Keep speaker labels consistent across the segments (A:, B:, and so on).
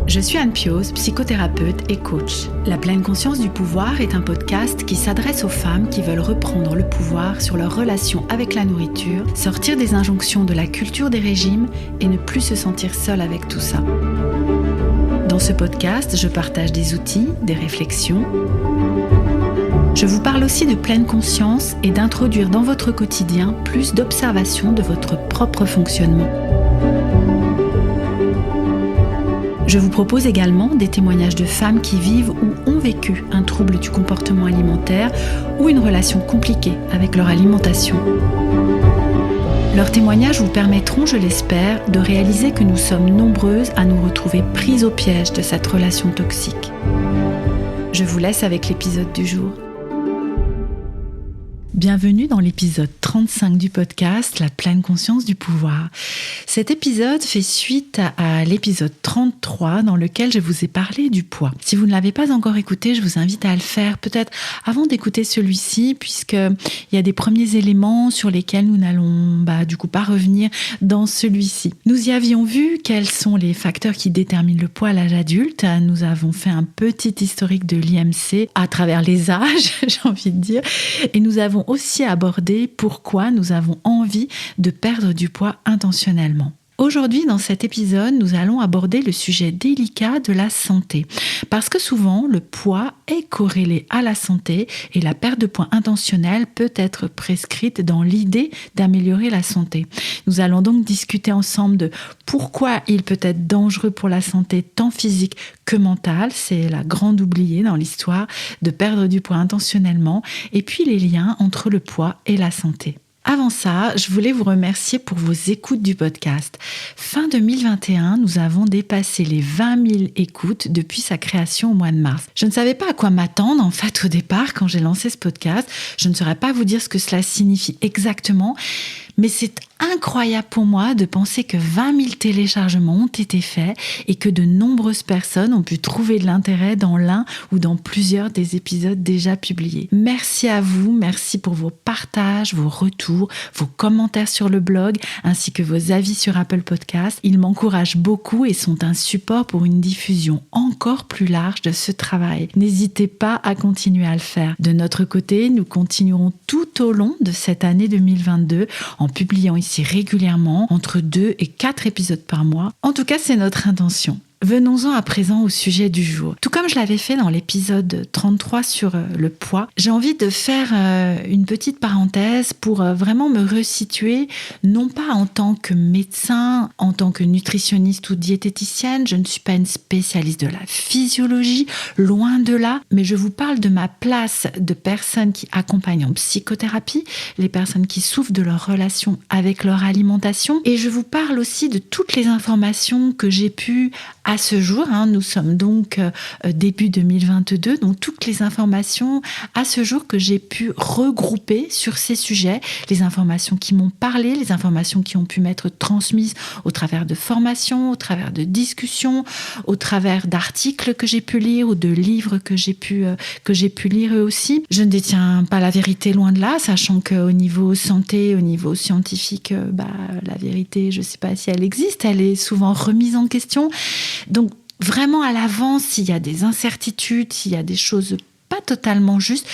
A: Je suis Anne Pioz, psychothérapeute et coach. La pleine conscience du pouvoir est un podcast qui s'adresse aux femmes qui veulent reprendre le pouvoir sur leur relation avec la nourriture, sortir des injonctions de la culture des régimes et ne plus se sentir seule avec tout ça. Dans ce podcast, je partage des outils, des réflexions. Je vous parle aussi de pleine conscience et d'introduire dans votre quotidien plus d'observation de votre propre fonctionnement. Je vous propose également des témoignages de femmes qui vivent ou ont vécu un trouble du comportement alimentaire ou une relation compliquée avec leur alimentation. Leurs témoignages vous permettront, je l'espère, de réaliser que nous sommes nombreuses à nous retrouver prises au piège de cette relation toxique. Je vous laisse avec l'épisode du jour. Bienvenue dans l'épisode 35 du podcast La pleine conscience du pouvoir. Cet épisode fait suite à l'épisode 33 dans lequel je vous ai parlé du poids. Si vous ne l'avez pas encore écouté, je vous invite à le faire peut-être avant d'écouter celui-ci, puisqu'il y a des premiers éléments sur lesquels nous n'allons pas revenir dans celui-ci. Nous y avions vu quels sont les facteurs qui déterminent le poids à l'âge adulte. Nous avons fait un petit historique de l'IMC à travers les âges, j'ai envie de dire, et nous avons aussi aborder pourquoi nous avons envie de perdre du poids intentionnellement. Aujourd'hui, dans cet épisode, nous allons aborder le sujet délicat de la santé. Parce que souvent, le poids est corrélé à la santé et la perte de poids intentionnelle peut être prescrite dans l'idée d'améliorer la santé. Nous allons donc discuter ensemble de pourquoi il peut être dangereux pour la santé tant physique que mentale. C'est la grande oubliée dans l'histoire de perdre du poids intentionnellement. Et puis les liens entre le poids et la santé. Avant ça, je voulais vous remercier pour vos écoutes du podcast. Fin 2021, nous avons dépassé les 20 000 écoutes depuis sa création au mois de mars. Je ne savais pas à quoi m'attendre en fait au départ quand j'ai lancé ce podcast. Je ne saurais pas vous dire ce que cela signifie exactement, mais c'est incroyable pour moi de penser que 20 000 téléchargements ont été faits et que de nombreuses personnes ont pu trouver de l'intérêt dans l'un ou dans plusieurs des épisodes déjà publiés. Merci à vous, merci pour vos partages, vos retours, vos commentaires sur le blog ainsi que vos avis sur Apple Podcasts. Ils m'encouragent beaucoup et sont un support pour une diffusion encore plus large de ce travail. N'hésitez pas à continuer à le faire. De notre côté, nous continuerons tout au long de cette année 2022 en publiant ici régulièrement entre 2 et 4 épisodes par mois. En tout cas, c'est notre intention. Venons-en à présent au sujet du jour. Tout comme je l'avais fait dans l'épisode 33 sur le poids, j'ai envie de faire une petite parenthèse pour vraiment me resituer, non pas en tant que médecin, en tant que nutritionniste ou diététicienne, je ne suis pas une spécialiste de la physiologie, loin de là, mais je vous parle de ma place de personne qui accompagne en psychothérapie, les personnes qui souffrent de leur relation avec leur alimentation, et je vous parle aussi de toutes les informations que j'ai pu à ce jour, nous sommes donc début 2022, donc toutes les informations à ce jour que j'ai pu regrouper sur ces sujets, les informations qui m'ont parlé, les informations qui ont pu m'être transmises au travers de formations, au travers de discussions, au travers d'articles que j'ai pu lire ou de livres que j'ai pu lire eux aussi. Je ne détiens pas la vérité, loin de là, sachant qu'au niveau santé, au niveau scientifique, la vérité, je ne sais pas si elle existe, elle est souvent remise en question. Donc vraiment à l'avance, s'il y a des incertitudes, s'il y a des choses pas totalement justes,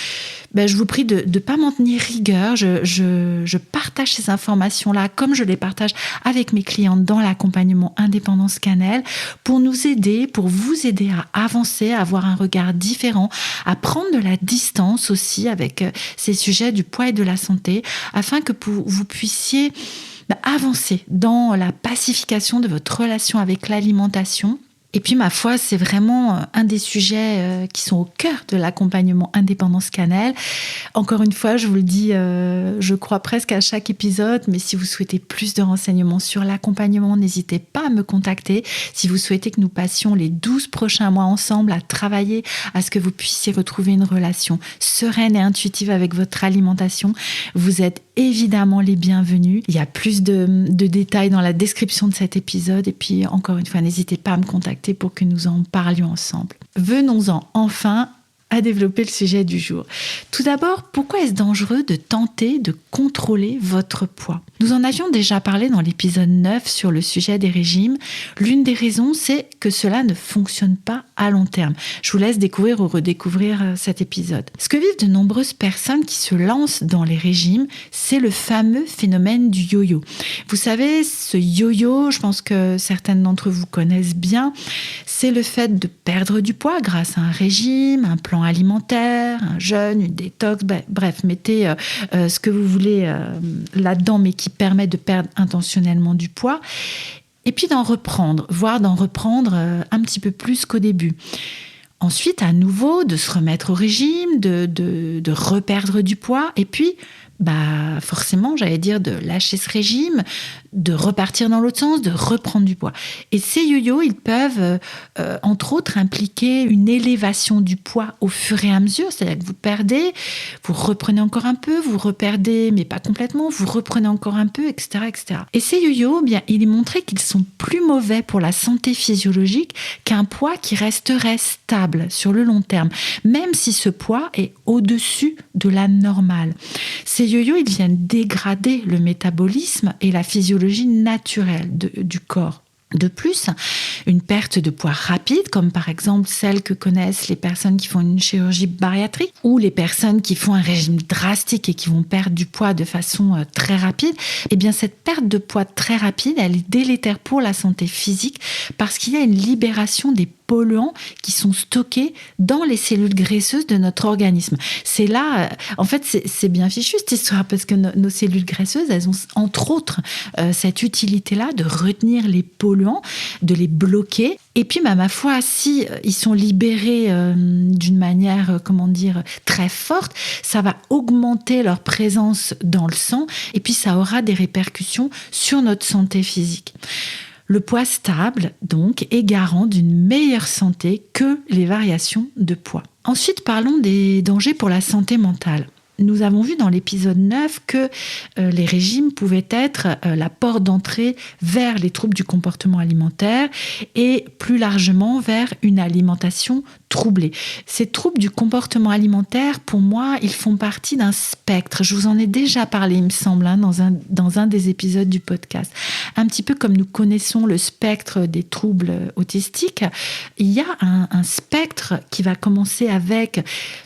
A: je vous prie de ne pas m'en tenir rigueur. Je partage ces informations-là comme je les partage avec mes clientes dans l'accompagnement Indépendance Cannelle pour nous aider, pour vous aider à avancer, à avoir un regard différent, à prendre de la distance aussi avec ces sujets du poids et de la santé afin que vous puissiez avancer dans la pacification de votre relation avec l'alimentation. Et puis, ma foi, c'est vraiment un des sujets qui sont au cœur de l'accompagnement Indépendance Cannelle. Encore une fois, je vous le dis, je crois presque à chaque épisode, mais si vous souhaitez plus de renseignements sur l'accompagnement, n'hésitez pas à me contacter. Si vous souhaitez que nous passions les 12 prochains mois ensemble à travailler à ce que vous puissiez retrouver une relation sereine et intuitive avec votre alimentation, vous êtes évidemment les bienvenus. Il y a plus de détails dans la description de cet épisode. Et puis, encore une fois, n'hésitez pas à me contacter pour que nous en parlions ensemble. Venons-en enfin à développer le sujet du jour. Tout d'abord, pourquoi est-ce dangereux de tenter de contrôler votre poids ? Nous en avions déjà parlé dans l'épisode 9 sur le sujet des régimes. L'une des raisons, c'est que cela ne fonctionne pas à long terme. Je vous laisse découvrir ou redécouvrir cet épisode. Ce que vivent de nombreuses personnes qui se lancent dans les régimes, c'est le fameux phénomène du yo-yo. Vous savez, ce yo-yo, je pense que certaines d'entre vous connaissent bien, c'est le fait de perdre du poids grâce à un régime, un plan alimentaire, un jeûne, une détox, bref, mettez ce que vous voulez là-dedans, mais qui permet de perdre intentionnellement du poids, et puis d'en reprendre, voire d'en reprendre un petit peu plus qu'au début. Ensuite, à nouveau, de se remettre au régime, de reperdre du poids, et puis forcément, j'allais dire de lâcher ce régime, de repartir dans l'autre sens, de reprendre du poids. Et ces yo-yo, ils peuvent, entre autres, impliquer une élévation du poids au fur et à mesure. C'est-à-dire que vous perdez, vous reprenez encore un peu, vous reperdez, mais pas complètement, vous reprenez encore un peu, etc., etc. Et ces yo-yo, il est montré qu'ils sont plus mauvais pour la santé physiologique qu'un poids qui resterait stable sur le long terme, même si ce poids est au-dessus de la normale. Ces yo-yo, ils viennent dégrader le métabolisme et la physiologie naturelle du corps. De plus, une perte de poids rapide, comme par exemple celle que connaissent les personnes qui font une chirurgie bariatrique ou les personnes qui font un régime drastique et qui vont perdre du poids de façon très rapide, cette perte de poids très rapide, elle est délétère pour la santé physique parce qu'il y a une libération des polluants qui sont stockés dans les cellules graisseuses de notre organisme. C'est là, en fait, c'est bien fichu cette histoire parce que nos cellules graisseuses, elles ont entre autres cette utilité-là de retenir les polluants, de les bloquer. Et puis, ma foi, si ils sont libérés d'une manière, très forte, ça va augmenter leur présence dans le sang et puis ça aura des répercussions sur notre santé physique. Le poids stable, donc, est garant d'une meilleure santé que les variations de poids. Ensuite, parlons des dangers pour la santé mentale. Nous avons vu dans l'épisode 9 que les régimes pouvaient être la porte d'entrée vers les troubles du comportement alimentaire et plus largement vers une alimentation troublée. Ces troubles du comportement alimentaire, pour moi, ils font partie d'un spectre. Je vous en ai déjà parlé, il me semble, dans un des épisodes du podcast. Un petit peu comme nous connaissons le spectre des troubles autistiques, il y a un spectre qui va commencer avec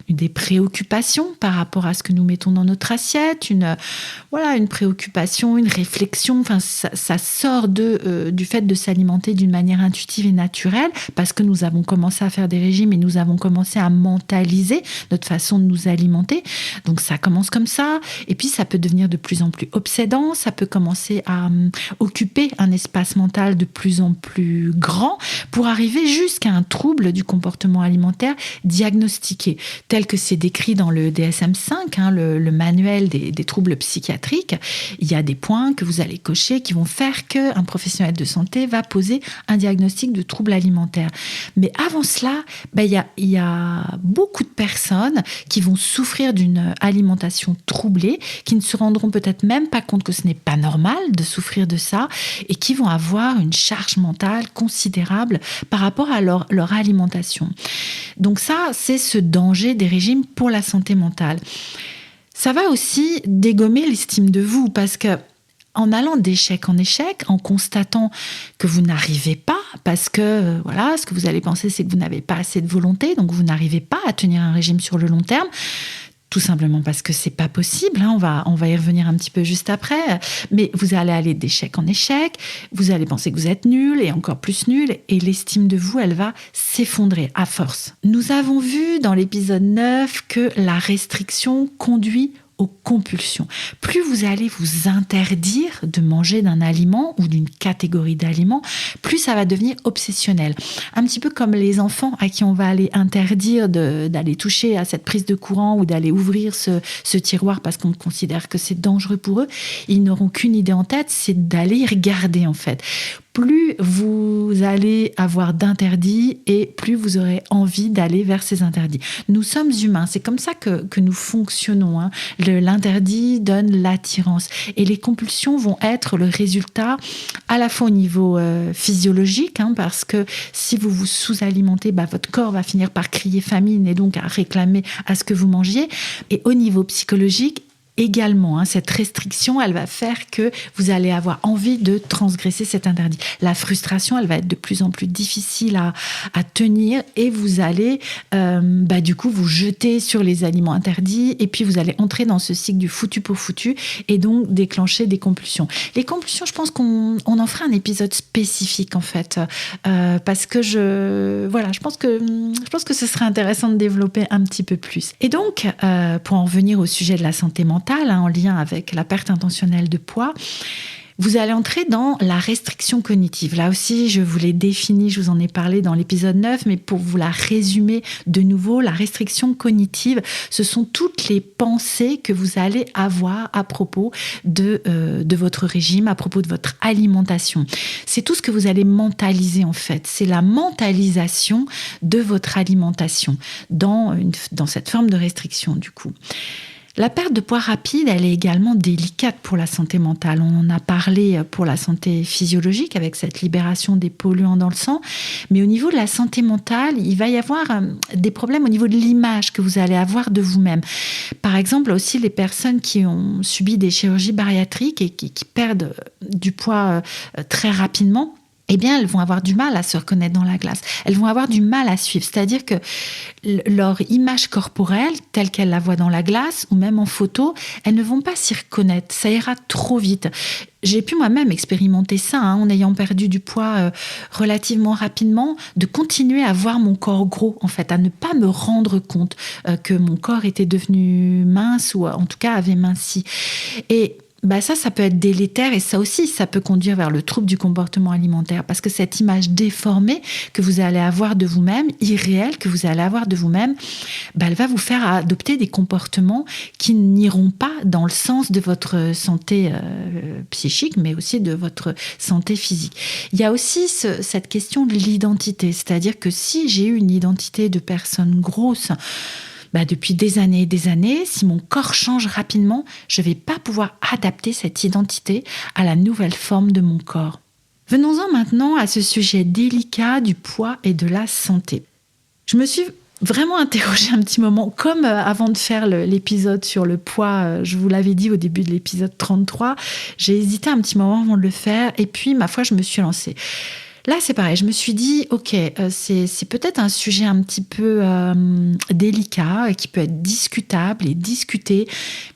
A: des préoccupations par rapport à ce que nous mettons dans notre assiette, une préoccupation, une réflexion. Enfin, ça sort du fait de s'alimenter d'une manière intuitive et naturelle parce que nous avons commencé à faire des régimes et nous avons commencé à mentaliser notre façon de nous alimenter. Donc ça commence comme ça et puis ça peut devenir de plus en plus obsédant, ça peut commencer à occuper un espace mental de plus en plus grand pour arriver jusqu'à un trouble du comportement alimentaire diagnostiqué, tel que c'est décrit dans le DSM-5, le manuel des troubles psychiatriques. Il y a des points que vous allez cocher qui vont faire qu'un professionnel de santé va poser un diagnostic de trouble alimentaire. Mais avant cela, il y a beaucoup de personnes qui vont souffrir d'une alimentation troublée, qui ne se rendront peut-être même pas compte que ce n'est pas normal de souffrir de ça et qui vont avoir une charge mentale considérable par rapport à leur alimentation. Donc ça, c'est ce danger des régimes pour la santé mentale. Ça va aussi dégommer l'estime de vous parce que en allant d'échec en échec, en constatant que vous n'arrivez pas, parce que ce que vous allez penser, c'est que vous n'avez pas assez de volonté, donc vous n'arrivez pas à tenir un régime sur le long terme, tout simplement parce que c'est pas possible, on va y revenir un petit peu juste après, mais vous allez aller d'échec en échec, vous allez penser que vous êtes nul et encore plus nul, et l'estime de vous, elle va s'effondrer à force. Nous avons vu dans l'épisode 9 que la restriction conduit aux compulsions. Plus vous allez vous interdire de manger d'un aliment ou d'une catégorie d'aliments, plus ça va devenir obsessionnel. Un petit peu comme les enfants à qui on va aller interdire d'aller toucher à cette prise de courant ou d'aller ouvrir ce tiroir parce qu'on considère que c'est dangereux pour eux. Ils n'auront qu'une idée en tête, c'est d'aller y regarder en fait. Plus vous allez avoir d'interdits et plus vous aurez envie d'aller vers ces interdits. Nous sommes humains, c'est comme ça que nous fonctionnons. L'interdit donne l'attirance et les compulsions vont être le résultat à la fois au niveau physiologique, parce que si vous vous sous-alimentez, votre corps va finir par crier famine et donc à réclamer à ce que vous mangiez, et au niveau psychologique, également. Cette restriction, elle va faire que vous allez avoir envie de transgresser cet interdit. La frustration, elle va être de plus en plus difficile à tenir et vous allez du coup vous jeter sur les aliments interdits et puis vous allez entrer dans ce cycle du foutu pour foutu et donc déclencher des compulsions. Les compulsions, je pense qu'on en fera un épisode spécifique en fait parce que je pense que ce serait intéressant de développer un petit peu plus. Et donc, pour en revenir au sujet de la santé mentale, en lien avec la perte intentionnelle de poids, vous allez entrer dans la restriction cognitive. Là aussi, je vous l'ai définie, je vous en ai parlé dans l'épisode 9, mais pour vous la résumer de nouveau, la restriction cognitive, ce sont toutes les pensées que vous allez avoir à propos de votre régime, à propos de votre alimentation. C'est tout ce que vous allez mentaliser en fait. C'est la mentalisation de votre alimentation dans cette forme de restriction du coup. La perte de poids rapide, elle est également délicate pour la santé mentale. On en a parlé pour la santé physiologique avec cette libération des polluants dans le sang. Mais au niveau de la santé mentale, il va y avoir des problèmes au niveau de l'image que vous allez avoir de vous-même. Par exemple, aussi les personnes qui ont subi des chirurgies bariatriques et qui perdent du poids très rapidement, eh bien, elles vont avoir du mal à se reconnaître dans la glace. Elles vont avoir du mal à suivre. C'est-à-dire que leur image corporelle, telle qu'elles la voient dans la glace ou même en photo, elles ne vont pas s'y reconnaître. Ça ira trop vite. J'ai pu moi-même expérimenter ça, en ayant perdu du poids relativement rapidement, de continuer à voir mon corps gros, en fait, à ne pas me rendre compte que mon corps était devenu mince ou en tout cas avait minci. Et ça peut être délétère et ça aussi, ça peut conduire vers le trouble du comportement alimentaire parce que cette image déformée que vous allez avoir de vous-même, irréelle que vous allez avoir de vous-même, elle va vous faire adopter des comportements qui n'iront pas dans le sens de votre santé psychique, mais aussi de votre santé physique. Il y a aussi cette question de l'identité, c'est-à-dire que si j'ai eu une identité de personne grosse, depuis des années et des années, si mon corps change rapidement, je ne vais pas pouvoir adapter cette identité à la nouvelle forme de mon corps. Venons-en maintenant à ce sujet délicat du poids et de la santé. Je me suis vraiment interrogée un petit moment, comme avant de faire l'épisode sur le poids, je vous l'avais dit au début de l'épisode 33, j'ai hésité un petit moment avant de le faire et puis ma foi, je me suis lancée. Là, c'est pareil, je me suis dit, ok, c'est peut-être un sujet un petit peu délicat, qui peut être discutable et discuté,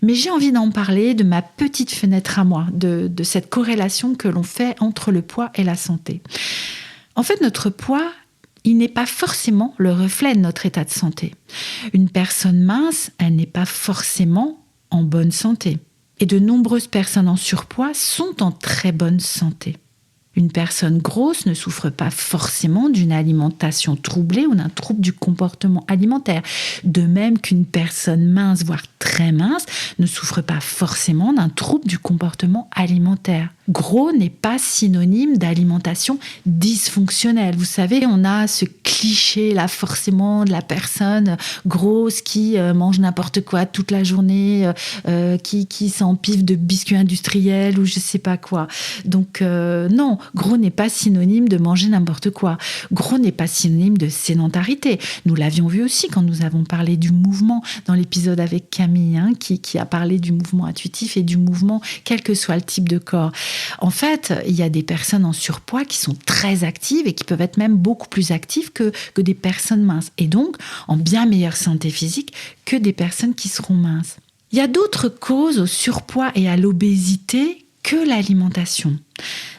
A: mais j'ai envie d'en parler de ma petite fenêtre à moi, de cette corrélation que l'on fait entre le poids et la santé. En fait, notre poids, il n'est pas forcément le reflet de notre état de santé. Une personne mince, elle n'est pas forcément en bonne santé. Et de nombreuses personnes en surpoids sont en très bonne santé. Une personne grosse ne souffre pas forcément d'une alimentation troublée ou d'un trouble du comportement alimentaire. De même qu'une personne mince, voire très mince, ne souffre pas forcément d'un trouble du comportement alimentaire. Gros n'est pas synonyme d'alimentation dysfonctionnelle. Vous savez, on a ce cliché là forcément de la personne grosse qui mange n'importe quoi toute la journée, qui s'empiffe de biscuits industriels ou je sais pas quoi. Donc non, gros n'est pas synonyme de manger n'importe quoi. Gros n'est pas synonyme de sédentarité. Nous l'avions vu aussi quand nous avons parlé du mouvement dans l'épisode avec Camille, qui a parlé du mouvement intuitif et du mouvement quel que soit le type de corps. En fait, il y a des personnes en surpoids qui sont très actives et qui peuvent être même beaucoup plus actives que des personnes minces. Et donc, en bien meilleure santé physique que des personnes qui seront minces. Il y a d'autres causes au surpoids et à l'obésité que l'alimentation.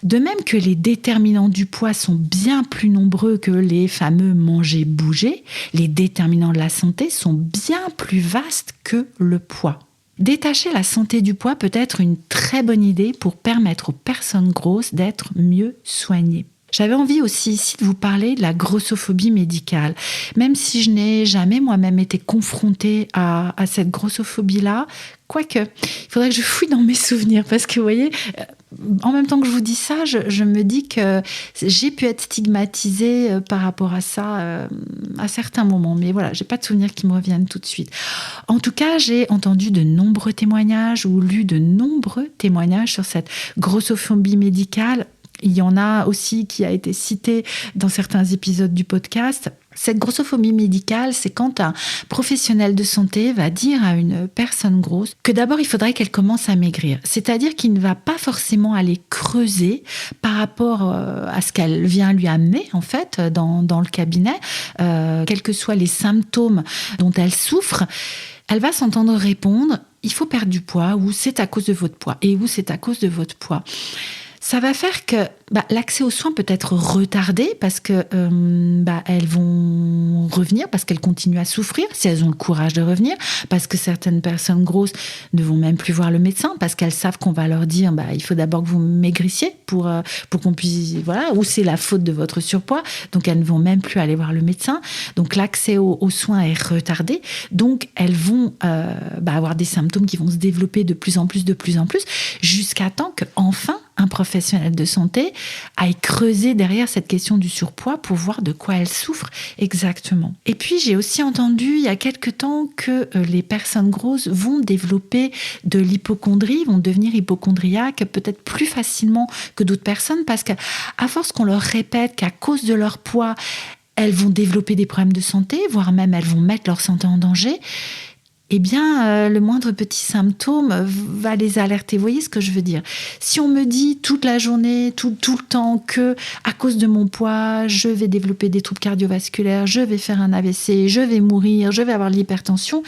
A: De même que les déterminants du poids sont bien plus nombreux que les fameux manger-bouger, les déterminants de la santé sont bien plus vastes que le poids. Détacher la santé du poids peut être une très bonne idée pour permettre aux personnes grosses d'être mieux soignées. J'avais envie aussi ici de vous parler de la grossophobie médicale. Même si je n'ai jamais moi-même été confrontée à cette grossophobie-là, quoique, il faudrait que je fouille dans mes souvenirs parce que vous voyez, en même temps que je vous dis ça, je me dis que j'ai pu être stigmatisée par rapport à ça à certains moments. Mais voilà, j'ai pas de souvenirs qui me reviennent tout de suite. En tout cas, j'ai entendu de nombreux témoignages ou lu de nombreux témoignages sur cette grossophobie médicale. Il y en a aussi qui a été cité dans certains épisodes du podcast. Cette grossophobie médicale, c'est quand un professionnel de santé va dire à une personne grosse que d'abord il faudrait qu'elle commence à maigrir. C'est-à-dire qu'il ne va pas forcément aller creuser par rapport à ce qu'elle vient lui amener en fait dans le cabinet, quels que soient les symptômes dont elle souffre. Elle va s'entendre répondre « il faut perdre du poids » ou « c'est à cause de votre poids » et « ou c'est à cause de votre poids ». Ça va faire que l'accès aux soins peut être retardé parce que elles vont revenir, parce qu'elles continuent à souffrir, si elles ont le courage de revenir, parce que certaines personnes grosses ne vont même plus voir le médecin, parce qu'elles savent qu'on va leur dire il faut d'abord que vous maigrissiez pour qu'on puisse, ou c'est la faute de votre surpoids, donc elles ne vont même plus aller voir le médecin. Donc l'accès aux soins est retardé, donc elles vont avoir des symptômes qui vont se développer de plus en plus, jusqu'à temps qu'enfin un professionnel de santé aille creuser derrière cette question du surpoids pour voir de quoi elle souffre exactement. Et puis j'ai aussi entendu il y a quelque temps que les personnes grosses vont développer de l'hypocondrie, vont devenir hypocondriaques peut-être plus facilement que d'autres personnes parce qu'à force qu'on leur répète qu'à cause de leur poids, elles vont développer des problèmes de santé, voire même elles vont mettre leur santé en danger. Le moindre petit symptôme va les alerter. Vous voyez ce que je veux dire ? Si on me dit toute la journée, tout le temps que à cause de mon poids, je vais développer des troubles cardiovasculaires, je vais faire un AVC, je vais mourir, je vais avoir de l'hypertension,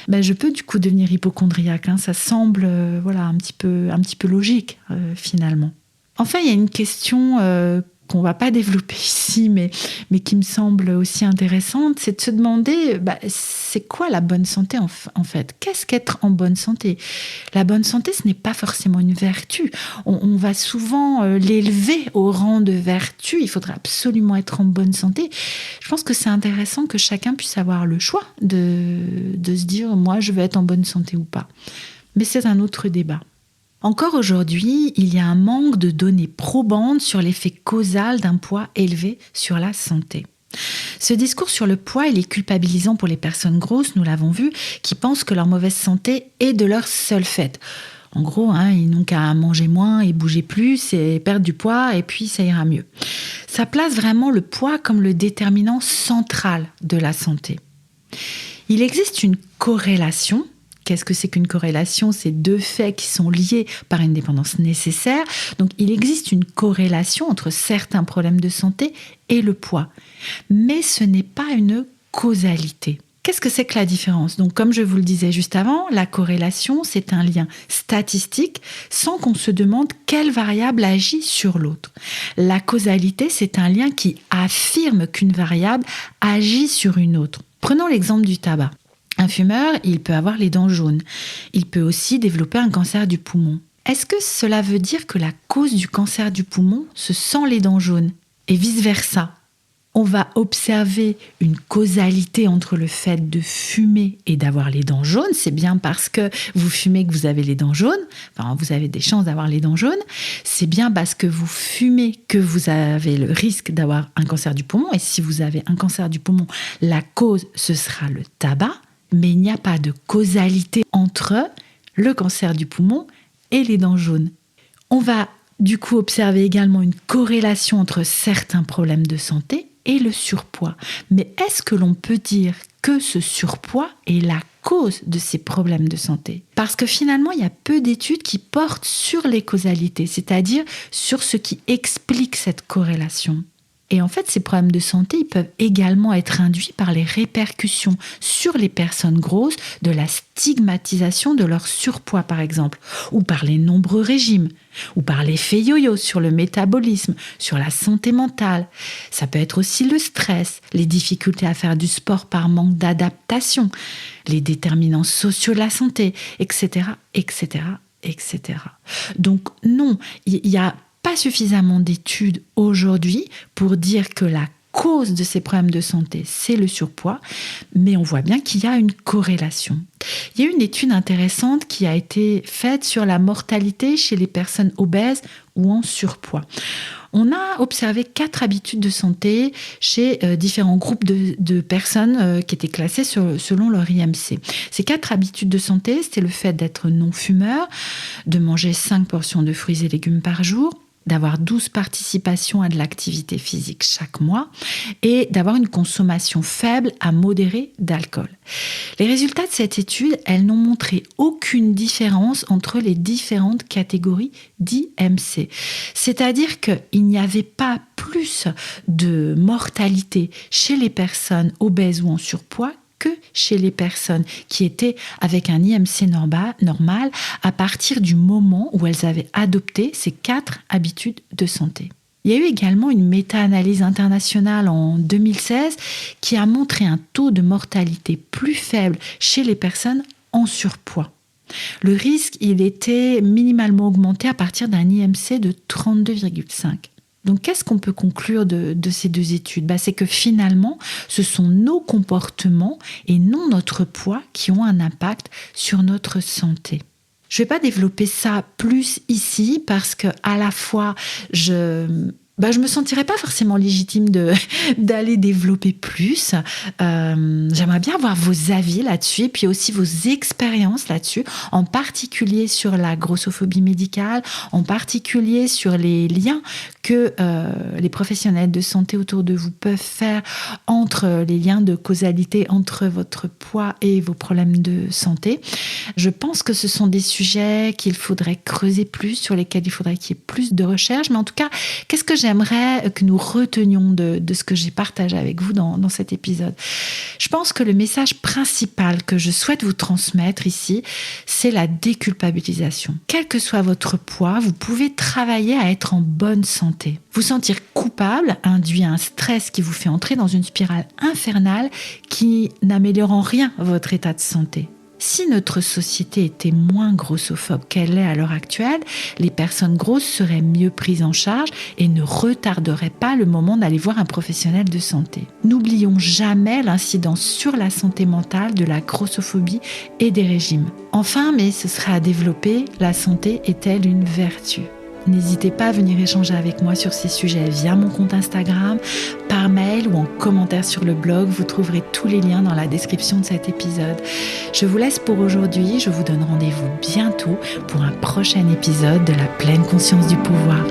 A: je peux du coup devenir hypocondriaque. Ça semble un petit peu logique finalement. Enfin, il y a une question qu'on ne va pas développer ici, mais qui me semble aussi intéressante, c'est de se demander, c'est quoi la bonne santé en fait ? Qu'est-ce qu'être en bonne santé ? La bonne santé, ce n'est pas forcément une vertu. On va souvent l'élever au rang de vertu. Il faudrait absolument être en bonne santé. Je pense que c'est intéressant que chacun puisse avoir le choix de se dire, moi, je veux être en bonne santé ou pas. Mais c'est un autre débat. Encore aujourd'hui, il y a un manque de données probantes sur l'effet causal d'un poids élevé sur la santé. Ce discours sur le poids, il est culpabilisant pour les personnes grosses, nous l'avons vu, qui pensent que leur mauvaise santé est de leur seul fait. En gros, ils n'ont qu'à manger moins et bouger plus et perdre du poids et puis ça ira mieux. Ça place vraiment le poids comme le déterminant central de la santé. Il existe une corrélation. Qu'est-ce que c'est qu'une corrélation ? C'est deux faits qui sont liés par une dépendance nécessaire. Donc, il existe une corrélation entre certains problèmes de santé et le poids. Mais ce n'est pas une causalité. Qu'est-ce que c'est que la différence ? Donc, comme je vous le disais juste avant, la corrélation, c'est un lien statistique sans qu'on se demande quelle variable agit sur l'autre. La causalité, c'est un lien qui affirme qu'une variable agit sur une autre. Prenons l'exemple du tabac. Un fumeur, il peut avoir les dents jaunes. Il peut aussi développer un cancer du poumon. Est-ce que cela veut dire que la cause du cancer du poumon, ce sont les dents jaunes ? Et vice-versa. On va observer une causalité entre le fait de fumer et d'avoir les dents jaunes. C'est bien parce que vous fumez que vous avez les dents jaunes. Enfin, vous avez des chances d'avoir les dents jaunes. C'est bien parce que vous fumez que vous avez le risque d'avoir un cancer du poumon. Et si vous avez un cancer du poumon, la cause, ce sera le tabac. Mais il n'y a pas de causalité entre le cancer du poumon et les dents jaunes. On va du coup observer également une corrélation entre certains problèmes de santé et le surpoids. Mais est-ce que l'on peut dire que ce surpoids est la cause de ces problèmes de santé ? Parce que finalement, il y a peu d'études qui portent sur les causalités, c'est-à-dire sur ce qui explique cette corrélation. Et en fait, ces problèmes de santé, ils peuvent également être induits par les répercussions sur les personnes grosses de la stigmatisation de leur surpoids, par exemple, ou par les nombreux régimes, ou par l'effet yo-yo sur le métabolisme, sur la santé mentale. Ça peut être aussi le stress, les difficultés à faire du sport par manque d'adaptation, les déterminants sociaux de la santé, etc., etc., etc. Donc non, il y a pas suffisamment d'études aujourd'hui pour dire que la cause de ces problèmes de santé, c'est le surpoids, mais on voit bien qu'il y a une corrélation. Il y a une étude intéressante qui a été faite sur la mortalité chez les personnes obèses ou en surpoids. On a observé 4 habitudes de santé chez différents groupes de personnes qui étaient classées selon leur IMC. Ces 4 habitudes de santé, c'était le fait d'être non-fumeur, de manger 5 portions de fruits et légumes par jour, d'avoir 12 participations à de l'activité physique chaque mois et d'avoir une consommation faible à modérée d'alcool. Les résultats de cette étude, elles n'ont montré aucune différence entre les différentes catégories d'IMC. C'est-à-dire qu'il n'y avait pas plus de mortalité chez les personnes obèses ou en surpoids que chez les personnes qui étaient avec un IMC normal à partir du moment où elles avaient adopté ces 4 habitudes de santé. Il y a eu également une méta-analyse internationale en 2016 qui a montré un taux de mortalité plus faible chez les personnes en surpoids. Le risque, il était minimalement augmenté à partir d'un IMC de 32,5. Donc, qu'est-ce qu'on peut conclure de ces 2 études ? C'est que finalement, ce sont nos comportements et non notre poids qui ont un impact sur notre santé. Je ne vais pas développer ça plus ici parce que à la fois, je me sentirais pas forcément légitime d'aller développer plus. J'aimerais bien avoir vos avis là-dessus et puis aussi vos expériences là-dessus, en particulier sur la grossophobie médicale, en particulier sur les liens que les professionnels de santé autour de vous peuvent faire entre les liens de causalité entre votre poids et vos problèmes de santé. Je pense que ce sont des sujets qu'il faudrait creuser plus, sur lesquels il faudrait qu'il y ait plus de recherche. Mais en tout cas, qu'est-ce que j'aimerais que nous retenions de ce que j'ai partagé avec vous dans cet épisode ? Je pense que le message principal que je souhaite vous transmettre ici, c'est la déculpabilisation. Quel que soit votre poids, vous pouvez travailler à être en bonne santé. Vous sentir coupable induit un stress qui vous fait entrer dans une spirale infernale qui n'améliore en rien votre état de santé. Si notre société était moins grossophobe qu'elle l'est à l'heure actuelle, les personnes grosses seraient mieux prises en charge et ne retarderaient pas le moment d'aller voir un professionnel de santé. N'oublions jamais l'incidence sur la santé mentale de la grossophobie et des régimes. Enfin, mais ce serait à développer, la santé est-elle une vertu ? N'hésitez pas à venir échanger avec moi sur ces sujets via mon compte Instagram, par mail ou en commentaire sur le blog. Vous trouverez tous les liens dans la description de cet épisode. Je vous laisse pour aujourd'hui. Je vous donne rendez-vous bientôt pour un prochain épisode de la pleine conscience du pouvoir.